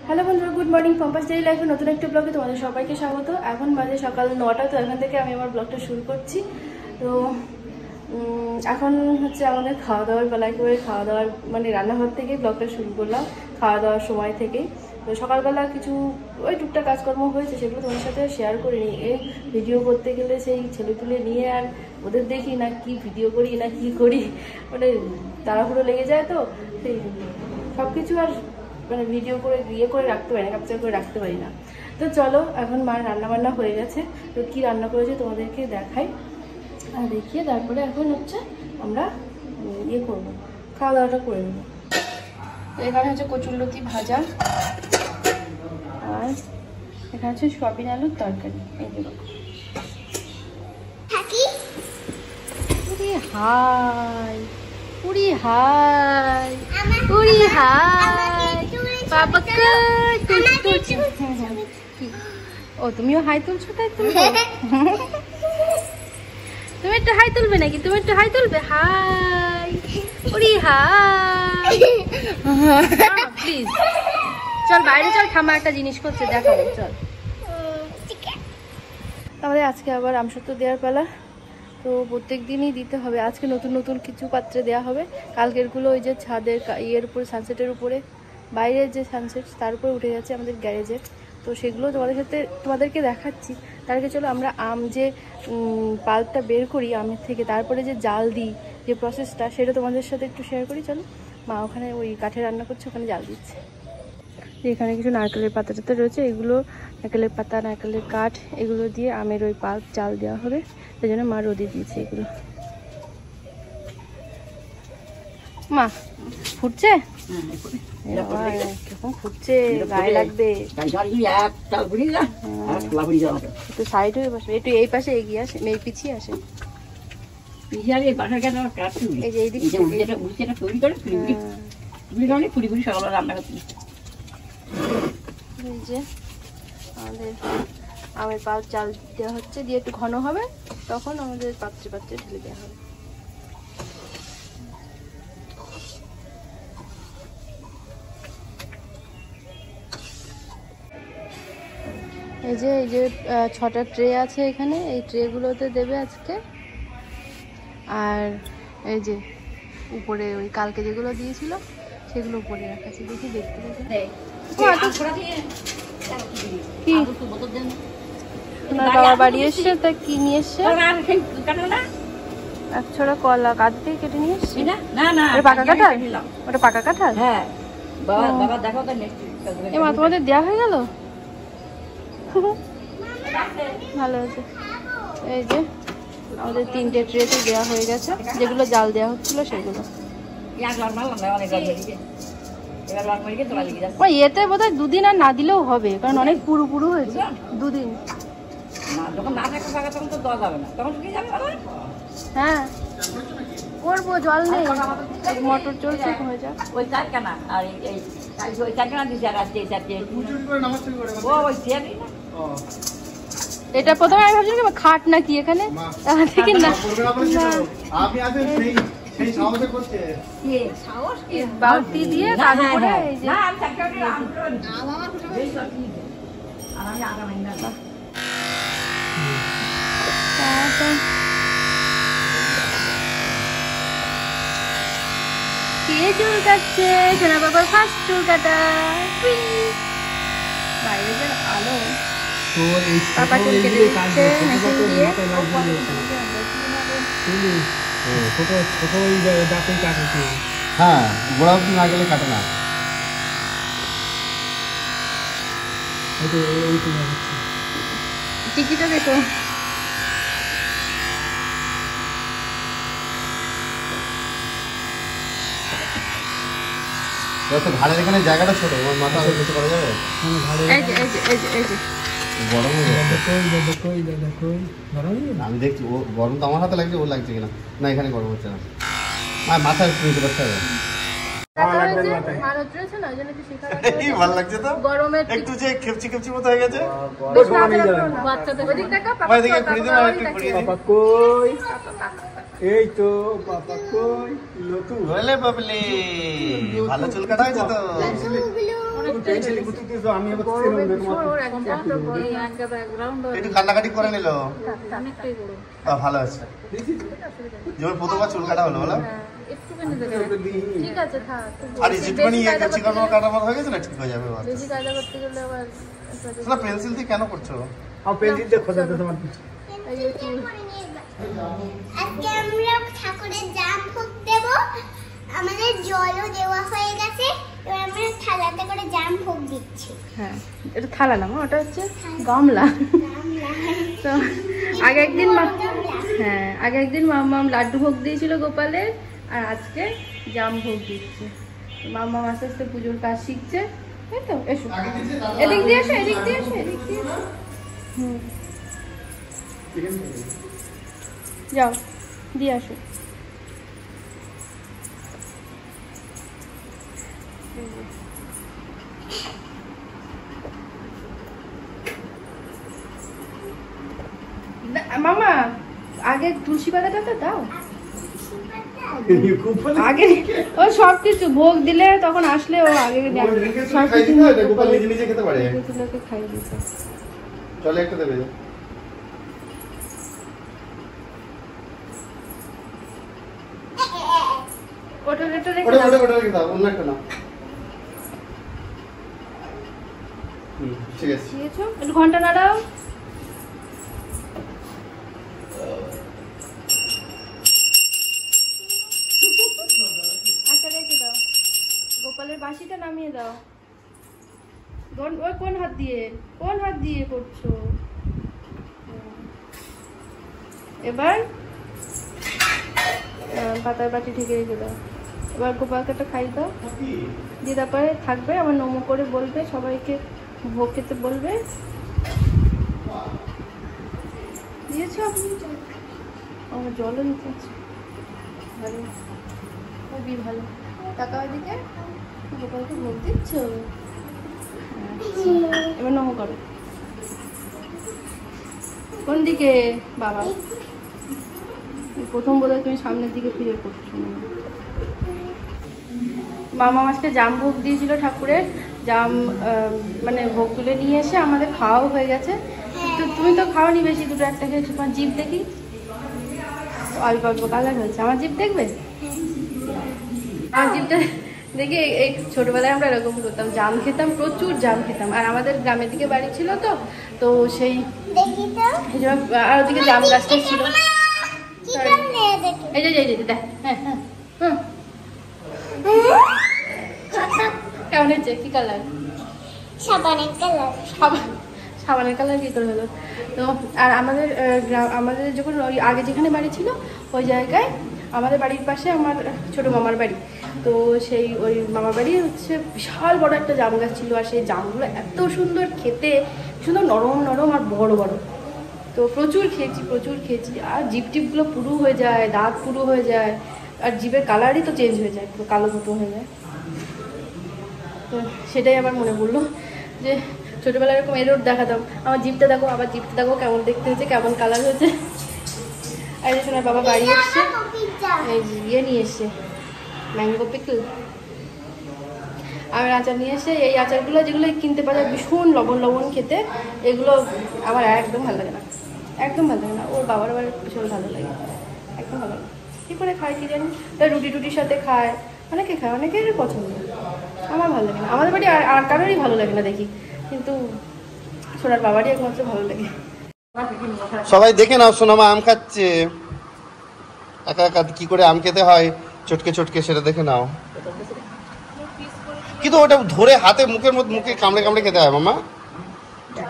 Hello বন্ধুরা, good morning. পম্পাস daily লাইফে নতুন একটা ব্লগে তোমাদের সবাইকে স্বাগত। এখন বাজে সকাল 9টা। তো এখান থেকে আমি আমার ব্লগটা শুরু করছি। তো এখন হচ্ছে আমাদের খাওয়া দাওয়ার বেলা, একেবারে খাওয়া দাওয়ার মানে রান্নাঘর থেকেই ব্লগটা শুরু করলাম, খাওয়া দাওয়ার সময় থেকেই। তো সকালবেলা কিছু ওই টুকটাক কাজকর্ম হয়েছে, সেগুলো তোমার সাথে শেয়ার করে নিই। এই ভিডিও করতে গেলে সেই ছেলে তুলে নিয়ে আর ওদের দেখি না কি ভিডিও করি না কি করি, মানে তাড়াহুড়ো লেগে যায়। তো সেই সব কিছু আর মানে ভিডিও করে করে রাখতে পারি না, ক্যাপচার করে রাখতে পারি না। তো চলো, এখন মার রান্নাবান্না হয়ে গেছে। তো কি রান্না করেছে তোমাদেরকে দেখাই, আর দেখিয়ে তারপরে এখন হচ্ছে আমরা ইয়ে করবো, খাওয়া দাওয়াটা করে নেবো। তো এখানে হচ্ছে কচুরলতি ভাজা, আর এখানে হচ্ছে সয়াবিন আলুর তরকারি। এই দেখো, hi puri, hi puri, hi বাবা। ও তুমিও হাই তুলছো? তাই তুলবো? তুমি একটু হাই তুলবে নাকি? তুমি একটু হাই তুলবে? Hi puri, hi please. চল বাইরে চল, ঠাম্মা একটা জিনিস করছে, দেখাবো চল। আমাদের আজকে আবার আমসত্ব দেওয়ার পালা। তো প্রত্যেক দিনই দিতে হবে। আজকে নতুন নতুন কিছু পাত্রে দেওয়া হবে। কালকেরগুলো ওই যে ছাদের ইয়ের উপরে, সানসেটের উপরে, বাইরের যে সানসেট তার উপরে উঠে যাচ্ছে আমাদের গ্যারেজের। তো সেগুলো তোমাদেরকে দেখাচ্ছি। তার আগে চলো আমরা আম যে পাল্পটা বের করি আমের থেকে, তারপরে যে জাল দিই, যে প্রসেসটা, সেটা তোমাদের সাথে একটু শেয়ার করি। চলো, মা ওখানে ওই কাঠে রান্না করছে, ওখানে জাল দিচ্ছে। এখানে কিছু নারকেলের পাতা টাতা রয়েছে, এগুলো নারকেলের পাতা, নারকেলের কাঠ, এগুলো দিয়ে আমের ওই পাল্প জাল দেওয়া হবে। সেই জন্য মা রোদে দিয়েছে এগুলো। মা ফুটছে, কেমন ফুটছে, গায়ে লাগবে। একটু সাইড হয়ে বসবে, একটু এই পাশে এগিয়ে আসে, মেয়ে পিছিয়ে আসে। এই যে আমাদের আমের পাল্প চাল দেওয়া হচ্ছে, দিয়ে একটু ঘন হবে, তখন আমাদের পাত্রে পাত্রে ঢেলে দেওয়া হবে। এই যে 6টা ট্রে আছে এখানে, এই ট্রেগুলোতে দেবে আজকে। আর এই যে উপরে ওই কালকে যেগুলো দিয়েছিল সেগুলো উপরে রাখা আছে। দেখি দেখতে বাবা বাড়ি এসছে, তা কি নিয়ে এসছে? এক ছড়া কলা কাঁদ দিয়ে কেটে নিয়ে এসছি। পাকা কাঁঠাল? ওটা পাকা কাঁঠাল? হ্যাঁ। এমা তোমাদের দেওয়া হয়ে গেল, ভালো আছে। এই যে আমাদের 3টে ট্রেতে দেওয়া হয়ে গেছে, যেগুলো জাল দেওয়া হচ্ছিল সেগুলো। এতে বোধহয় 2 দিন আর না দিলেও হবে, কারণ অনেক পুরু পুরু হয়েছে। 2 দিন হ্যাঁ করবো, জল নেই, মোটর চলছে, হয়ে যাক। এটা প্রথমে আমি ভাবছিলাম খাট নাকি এখানে, থেকে না বালতি দিয়ে কে চুল কাটছে? সোনা বাবার ফার্স্ট চুল কাটা। বাইরে যে আলো, পাপা চুল কেটে দিচ্ছে মেশিন দিয়ে। হ্যাঁ, বড় না গেলে কাটে না। টিকিটা দেখো। ঘাড়ের এখানে জায়গাটা ছোট, আমার মাথা কিছু করা যাবে। আমি দেখছি ও গরম তো আমার হাতে লাগছে, ও লাগছে কিনা। না এখানে গরম হচ্ছে না, আর মাথা একটু নিতে পারতে হবে। ভালো লাগছে তো, একটু যে খেপচি খেপচি মতো হয়ে গেছে। এই তো পাপা কই লতু বলে বাবলি, ভালো চুল কাটা হয়েছে তো। পেন্সিল গুটি দিয়েছো আমি আবার একটু কান্নাকাটি করে নিল, ভালো আছে। যেমন প্রথমবার চুল কাটা হলো বলো, ঠিক আছে থাক। আর একটুখানি চিকন কাটা হয়ে গেছে না, ঠিক হয়ে যাবে। বেশি কাজা করতে গেলে আবার না পেন্সিল দিয়ে কেন করছো? পেন্সিল দিয়ে খোঁজা তো তোমার আজকে আমরা ঠাকুরের জাম ভোগ দেব। আমাদের জলও দেওয়া হয়ে গেছে, এবার আমরা থালাতে করে জাম ভোগ দিচ্ছি। হ্যাঁ এটা থালা না, ওটা হচ্ছে গামলা। তো আগে একদিন মাম্মাম লাড্ডু ভোগ দিয়েছিল গোপালের, আর আজকে জাম ভোগ দিচ্ছে। মাম্মাম আস্তে আস্তে পুজোর কাজ শিখছে, তাই তো? এসো এদিক দিয়ে এসো, এদিক দিয়ে এসো, এদিক দিয়ে এসো। যাও দিয়ে আসো। মামা আগে তুলসী পাতাটা তো দাও, আগে ও সব কিছু ভোগ দিলে তখন আসলে ও আগে সব কিছু খেতে পারে। খাইয়ে দিতে চলে একটা দেবে। ওটা রেখে দাও, অন্য একটা না। ঠিক আছে, একটু ঘন্টা নাড়াও। আচ্ছা রেখে দাও, গোপালের বাঁশিটা নামিয়ে দাও। ওই কোন হাত দিয়ে করছো? এবার পাতার বাটি ঢেকে রেখে দাও। এবার গোপালকে একটা খাই দাও, দিয়ে তারপরে থাকবে, আবার নমো করে বলবে, সবাইকে ভোগ খেতে বলবে। দিয়েছ? আমার জলও দিতে আছে, ভালো, খুবই ভালো। টাকা ওইদিকে গোপালকে ভোগ দিচ্ছ। এবার নমো করো। কোন দিকে বাবা? প্রথম বোধহয় তুমি সামনের দিকে ফিরে করছো। মামা আজকে জাম ভোগ দিয়েছিল ঠাকুরের, জাম মানে ভোগ তুলে নিয়ে এসে আমাদের খাওয়াও হয়ে গেছে। তো তুমি তো খাওনি বেশি, দুটো একটা খেয়েছো। তোমার জিভ দেখি, অল্প অল্প কালার হয়েছে। আমার জিভ দেখবে? আমার জিভটা দেখি। এই ছোটবেলায় আমরা এরকম করতাম, জাম খেতাম, প্রচুর জাম খেতাম। আর আমাদের গ্রামের দিকে বাড়ি ছিল, তো সেই আর ওদিকে জাম গাছটা ছিল। এই যে দেখ, হ্যাঁ হ্যাঁ হুম, কেমন হয়েছে? কি কালার? সাবানের কালার। সাবানের কালার কি করে হলো? তো আর আমাদের যখন ওই আগে যেখানে বাড়ি ছিল ওই জায়গায়, আমাদের বাড়ির পাশে আমার ছোট মামার বাড়ি। তো সেই ওই মামার বাড়ি হচ্ছে বিশাল বড় একটা জাম গাছ ছিল। আর সেই জামগুলো এত সুন্দর খেতে, সুন্দর নরম নরম আর বড় বড়। তো প্রচুর খেয়েছি। আর জিভ টিপগুলো পুরু হয়ে যায়, দাঁত পুরু হয়ে যায়, আর জিভের কালারই তো চেঞ্জ হয়ে যায়, পুরো কালো মতো হয়ে যায়। তো সেটাই আমার মনে পড়লো যে ছোটোবেলায় এরকম এরোর দেখাতাম। আমার জিভটা দেখো, আবার জিভটা দেখো কেমন দেখতে হয়েছে, কেমন কালার হয়েছে। আর এই শোনার বাবা বাড়ি এসছে, এই ইয়ে নিয়ে এসছে, ম্যাঙ্গো পিকল আর আচার নিয়ে এসে। এই আচারগুলো যেগুলো কিনতে পাওয়া যায় ভীষণ লবণ খেতে, এগুলো আমার একদম ভালো লাগে না, ওর বাবার আবার ভীষণ ভালো লাগে, একদম ভালো লাগে। কী করে খায় কি জানি, তাই রুটির সাথে খায়, অনেকের পছন্দ, আমার ভালো লাগে না। আমাদের বাড়ি আর কারোরই ভালো লাগে না দেখি, কিন্তু সোনার বাবারই একমাত্র ভালো লাগে। সবাই দেখে নাও, সোনামা আম খাচ্ছে একা একা। কি করে আম খেতে হয় চটকে সেটা দেখে নাও। কিন্তু ওটা ধরে হাতে মুখে কামড়ে খেতে হয় মামা,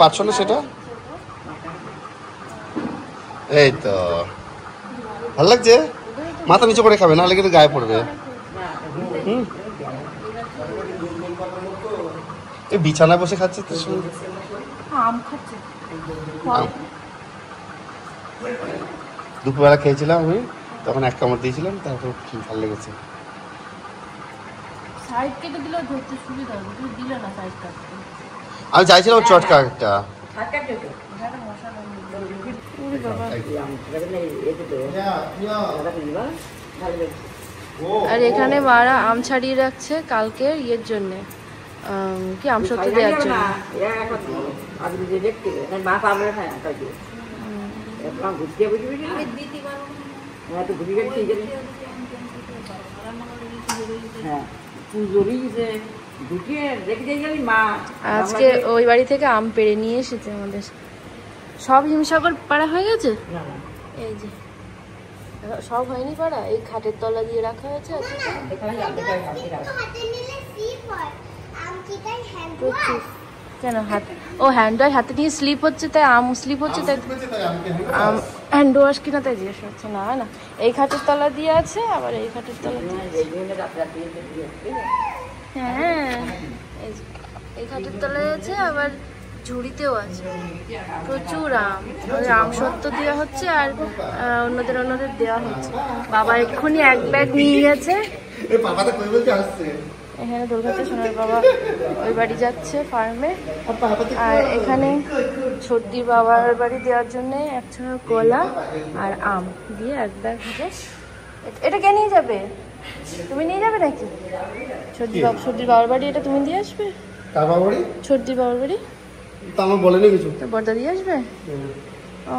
পারছো না সেটা? এই তো ভালো লাগছে। মাথা নিচে করে খাবে, নাহলে কিন্তু গায়ে পড়বে। এই বিছানায় বসে খাচ্ছে তো, আম খাচ্ছে। দুপুরবেলা খেয়েছিলাম আমি, তখন এক কামড় দিয়েছিলাম, তারপর ভালো লেগেছে। সাইড কেটে দিলেও ধরতে সুবিধা হবে, তুমি দিলে না সাইড কাটতে। আমি চাইছিলাম চটকা একটা। আর এখানে মারা আম ছাড়িয়ে রাখছে কালকের ইয়ের জন্যে, কি আমসত্ত্ব দেওয়ার জন্য। আজকে ওই বাড়ি থেকে আম পেড়ে নিয়ে এসেছে আমাদের। সব হিমসাগর পাড়া হয়ে গেছে, এই যে সব হয়নি পাড়া, এই খাটের তলা দিয়ে রাখা হয়েছে। কেন হাত ও হ্যান্ড ওয়াশ হাতে নিয়ে স্লিপ হচ্ছে, তাই আম স্লিপ হচ্ছে, তাই আম হ্যান্ড ওয়াশ কিনা তাই জিজ্ঞেস হচ্ছে। না না, এই খাটের তলা দিয়ে আছে, আবার এই খাটের তলা দিয়ে। হ্যাঁ এই খাটের তলায় আছে, আবার ঝুড়িতেও আছে প্রচুর আম। আম সত্ত্ব দেওয়া হচ্ছে আর অন্যদের দেওয়া হচ্ছে। বাবা এক্ষুনি এক ব্যাগ নিয়ে গেছে। এখানে দুর্গাতে সোনার বাবা ওই বাড়ি যাচ্ছে ফার্মে, আর এখানে ছোট্টি বাবার বাড়ি দেওয়ার জন্য একছড়া কলা আর আম দিয়ে এক ব্যাগ হবে। এটা কে নিয়ে যাবে? তুমি নিয়ে যাবে নাকি? ছোট্টির বাবার বাড়ি এটা তুমি দিয়ে আসবে? ছোট্টির বাবার বাড়ি তো আমার বলেনি কিছু, তো বড়দা দিয়ে আসবে। ও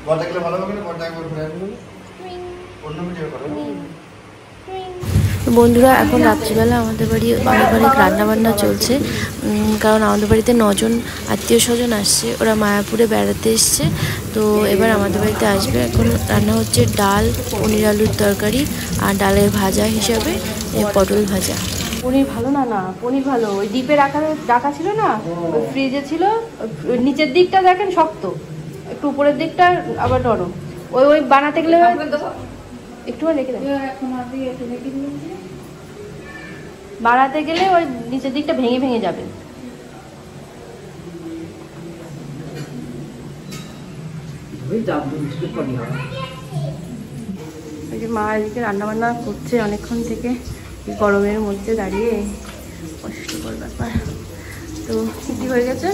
বড়দা গেলে ভালো হবে না, বড়দা একবার ঘুরে আসবে অন্য ভিডিও করো। বন্ধুরা এখন রাত্রিবেলা আমাদের বাড়ি অনেক রান্নাবান্না চলছে, কারণ আমাদের বাড়িতে 9 জন আত্মীয় স্বজন আসছে। ওরা মায়াপুরে বেড়াতে এসছে, তো এবার আমাদের বাড়িতে আসবে। এখন রান্না হচ্ছে ডাল, পনির আলুর তরকারি, আর ডালের ভাজা হিসাবে পটল ভাজা। পনির ভালো না, না পনির ভালো। ওই ডিপে রাখা ছিল না, ওই ফ্রিজে ছিল। নিচের দিকটা দেখেন শক্ত, একটু উপরের দিকটা আবার নরম। ওই বানাতে গেলে একটু রেখে দেন, বানাতে গেলে ওই নিচের দিকটা ভেঙে ভেঙে যাবে। ওই যে মা এদিকে রান্না বান্না করছে অনেকক্ষণ থেকে, গরমের মধ্যে দাঁড়িয়ে, কষ্টকর ব্যাপার। তো সিদ্ধি হয়ে গেছে।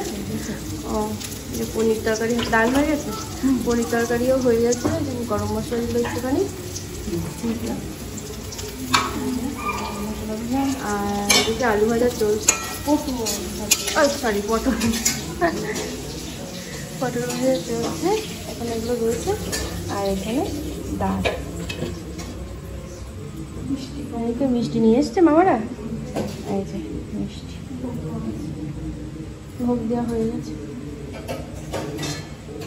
ও যে পনির তরকারি, ডাল হয়ে গেছে, পনির তরকারিও হয়ে গেছে। গরম মশলা দিল একটুখানি, আর এদিকে আলু ভাজা চলছে। সরি পটল ভাজা চলছে এখন, এগুলো রয়েছে। আর এখানে ডাল, মিষ্টি নিয়ে এসছে মামারা। এই যে মিষ্টি ভোগ দেওয়া হয়ে গেছে,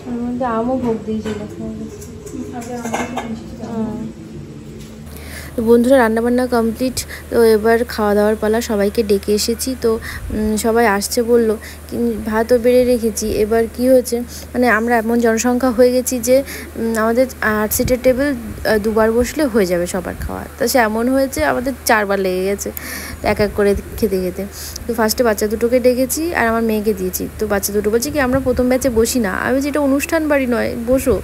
ওর মধ্যে আমও ভোগ দিয়েছিল। তো বন্ধুরা রান্নাবান্না কমপ্লিট, তো এবার খাওয়া দাওয়ার পালা। সবাইকে ডেকে এসেছি, তো সবাই আসছে বললো, ভাতও বেড়ে রেখেছি। এবার কি হয়েছে, মানে আমরা এমন জনসংখ্যা হয়ে গেছি যে আমাদের 8 সিটের টেবিল 2 বার বসলে হয়ে যাবে সবার খাওয়া। তা সে এমন হয়েছে আমাদের 4 বার লেগে গেছে এক এক করে খেতে খেতে। তো ফার্স্টে বাচ্চা দুটোকে ডেকেছি আর আমার মেয়েকে দিয়েছি। তো বাচ্চা দুটো বলছে কি আমরা প্রথম ব্যাচে বসি না। আমি যেটা অনুষ্ঠান বাড়ি নয়, বসো।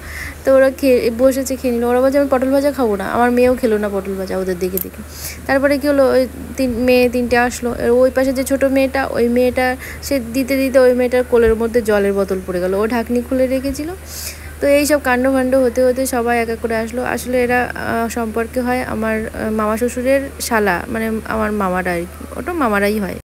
তো ওরা বসেছে, খেয়ে নিল। ওরা বলছে আমি পটল ভাজা খাবো না। আমার মেয়েও খেলো না পটল ভাজা ওদের দেখে দেখে। তারপরে কি হলো, ওই মেয়ে 3টে আসলো। ওই পাশে যে ছোটো মেয়েটা, ওই মেয়েটা সে দিতে দিতে ওই মেয়েটার কোলের মধ্যে জলের বোতল পড়ে গেল, ও ঢাকনি খুলে রেখেছিল। তো এইসব কাণ্ডভাণ্ড হতে হতে সবাই এক এক করে আসলো। আসলে এরা সম্পর্কে হয় আমার মামা শ্বশুরের শালা, মানে আমার মামারা আর কি, ওটা মামারাই হয়।